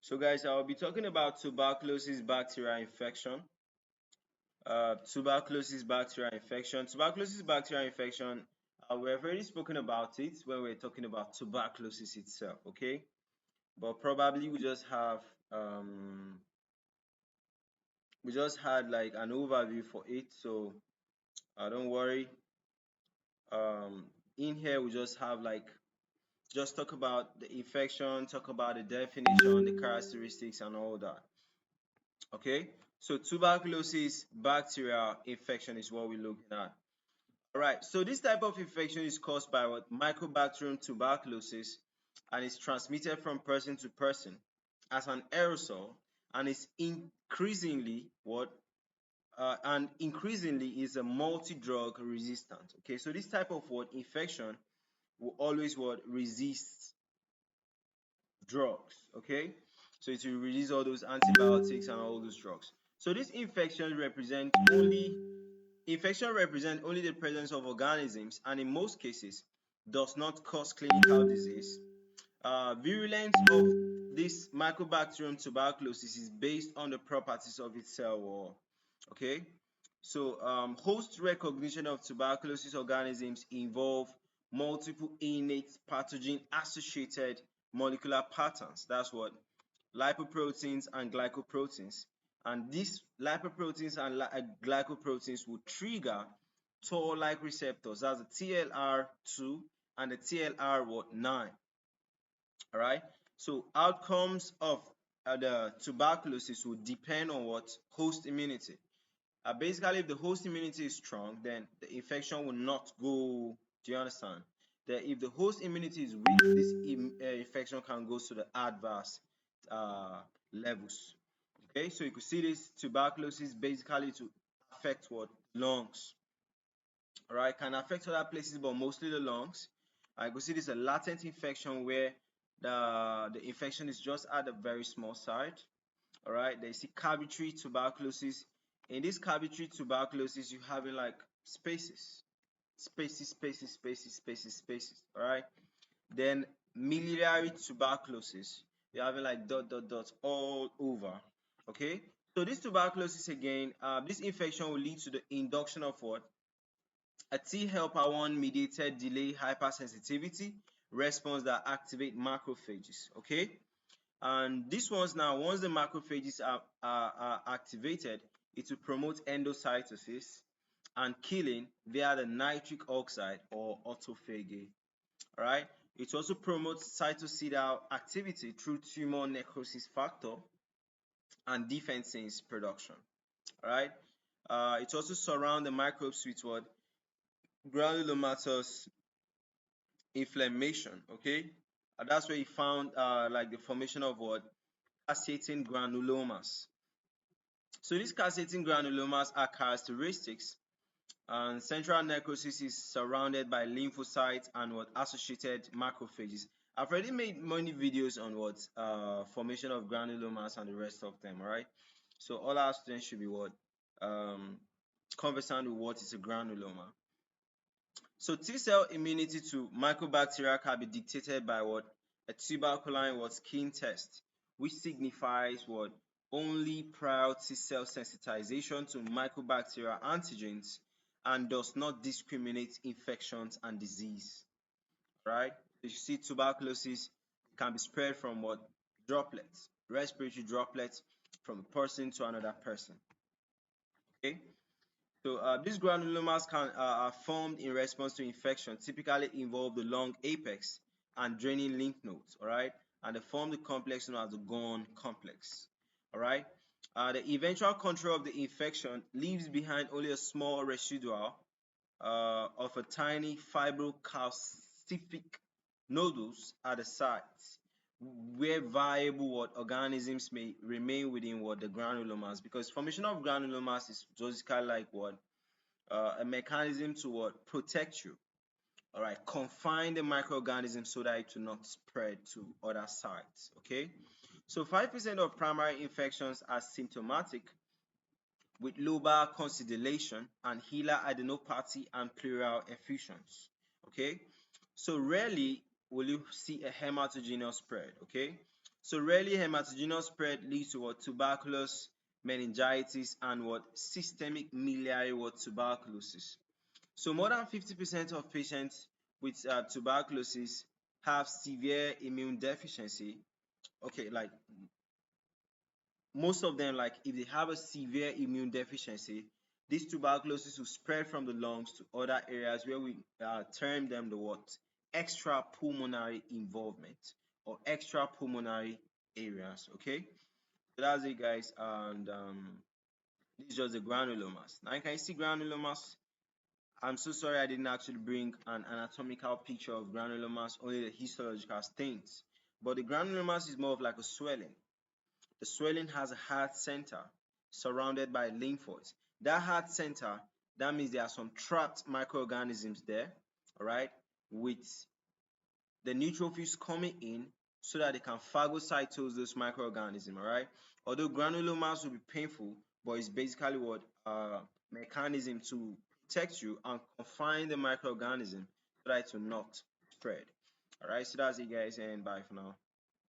So guys, I'll be talking about tuberculosis bacterial infection. Tuberculosis bacterial infection. We've already spoken about it when we're talking about tuberculosis itself, okay? But probably we just had like an overview for it, so don't worry. In here we just have like just talk about the infection, talk about the definition, the characteristics, and all that. Okay, so tuberculosis bacterial infection is what we're looking at. All right, so this type of infection is caused by what Mycobacterium tuberculosis, and it's transmitted from person to person as an aerosol, and it's increasingly is a multi-drug resistant. Okay, so this type of what infection will always what resist drugs. Okay, so it will release all those antibiotics and all those drugs. So this infection represent only the presence of organisms, and in most cases does not cause clinical disease. Virulence of this Mycobacterium tuberculosis is based on the properties of its cell wall. Okay, so host recognition of tuberculosis organisms involve multiple innate pathogen associated molecular patterns. That's what lipoproteins and glycoproteins. And these lipoproteins and glycoproteins will trigger Tor-like receptors. That's the TLR2 and the TLR9. All right. So outcomes of the tuberculosis will depend on what host immunity. Basically, if the host immunity is strong, then the infection will not go. Do you understand? That if the host immunity is weak, this infection can go to the adverse uh, levels. Okay, so you could see this tuberculosis basically to affect what lungs. All right, can affect other places, but mostly the lungs. I could see this a latent infection where the infection is just at a very small site. All right, they see cavitary tuberculosis. In this cavitary tuberculosis, you having like spaces. All right, then miliary tuberculosis, you're having like dots all over. Okay, so this tuberculosis again, this infection will lead to the induction of what a T helper 1 mediated delay hypersensitivity response that activate macrophages. Okay, and these ones now, once the macrophages are activated, it will promote endocytosis and killing via the nitric oxide or autophagy. All right. It also promotes cytocidal activity through tumor necrosis factor and defensins production. All right. It also surrounds the microbes with what granulomatous inflammation. Okay. That's where he found like the formation of what casseating granulomas. So these casseating granulomas are characteristics, and central necrosis is surrounded by lymphocytes and what associated macrophages. I've already made many videos on what formation of granulomas and the rest of them. All right, so all our students should be what conversant with what is a granuloma. So T cell immunity to mycobacteria can be dictated by what a tuberculin what skin test, which signifies what only prior T cell sensitization to mycobacterial antigens and does not discriminate infections and disease. Right? You see, tuberculosis can be spread from what droplets, respiratory droplets from a person to another person. Okay. So these granulomas are formed in response to infection, typically involve the lung apex and draining lymph nodes, all right? And they form the complex known as the Ghon complex, all right? The eventual control of the infection leaves behind only a small residual of a tiny fibrocalcific nodules at the sites where viable what organisms may remain within what the granulomas, because formation of granulomas is just kind of like what a mechanism to what protect you, all right, confine the microorganism so that it will not spread to other sites. Okay, so 5% of primary infections are symptomatic with lobar consideration and hilar adenopathy and pleural effusions. Okay, so rarely will you see a hematogenous spread. Okay, So rarely hematogenous spread leads to what tuberculosis, meningitis, and what systemic miliary what tuberculosis. So more than 50% of patients with tuberculosis have severe immune deficiency. Okay, like most of them, like if they have a severe immune deficiency, this tuberculosis will spread from the lungs to other areas where we term them the what extra pulmonary involvement or extra pulmonary areas. Okay, so that's it, guys, and this is just the granulomas. Now you can see granulomas. I'm so sorry I didn't actually bring an anatomical picture of granulomas, only the histological stains. But the granulomas is more of like a swelling. The swelling has a heart center surrounded by lymphoids. That heart center, that means there are some trapped microorganisms there, all right, with the neutrophils coming in so that they can phagocytose those microorganisms, all right? Although granulomas will be painful, but it's basically what mechanism to protect you and confine the microorganism so that it will not spread. All right, so that's it, guys, and bye for now.